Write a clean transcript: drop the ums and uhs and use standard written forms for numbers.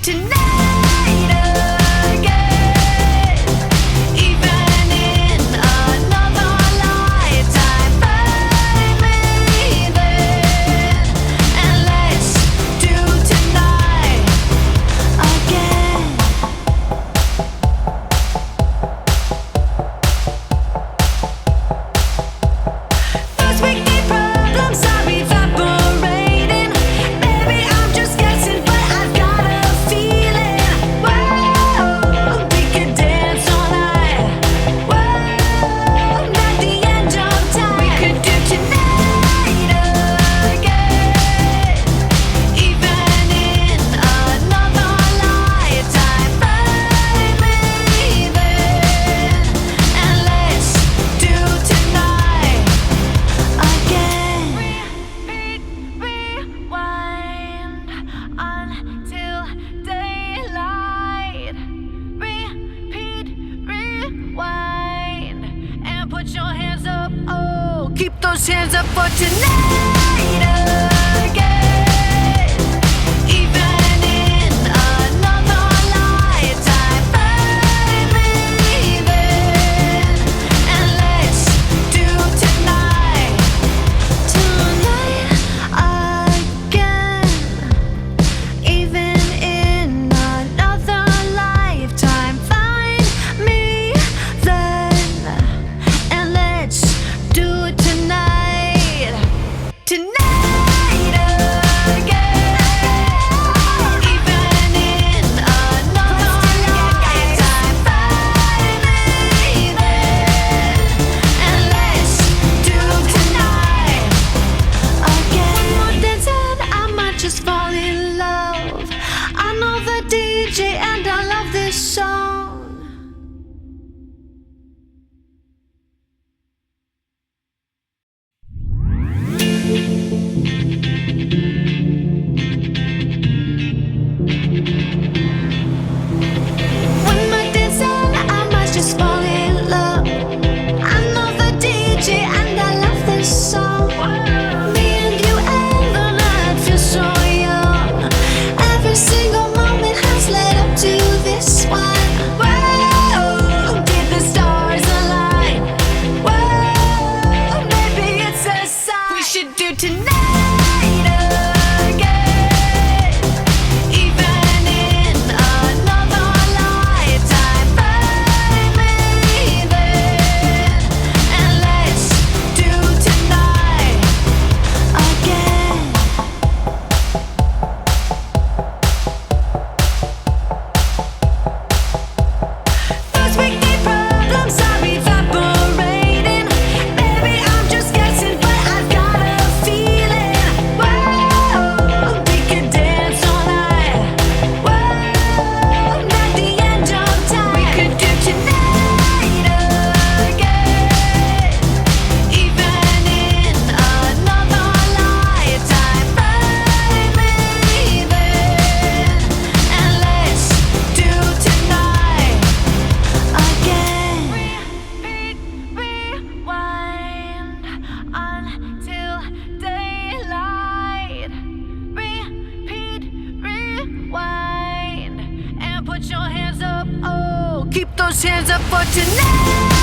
tonight again. Even in another lifetime, find me then, and let's do tonight again. First we need problems are evaporating. Maybe I'm just guessing, but I've got a feeling. Whoa, we could dance all night. Whoa, not the end of time. We could do tonight again. Even in another lifetime, find me then, and let's do tonight again. Repeat, rewind until daylight. Repeat, rewind, and put your hands up. Oh, keep those hands up for tonight again. Even in another lifetime, find me then, and let's do tonight again. Even in another lifetime, find me then, and let's do it tonight again. Even in another lifetime, find me then, and let's do tonight again. One more dance and I might just fall in love. I know the DJ and I love this song. One more dance and I might just fall in love. I know the DJ and I love this song. Me and you and the night feel so young. Every single moment has led up to this one. Whoa, did the stars align? Whoa, maybe it's a sign. We should do tonight again. Even in another lifetime, find me then, and let's do tonight again. First we need problems are evaporating. Maybe I'm just guessing, but I've got a feeling. Whoa, we could dance all night. Whoa, not the end of time. We could do tonight again. Even in another lifetime, find me then, and let's do tonight again. Repeat, rewind until daylight. Repeat, rewind, and put your hands up. Oh, keep those hands up for tonight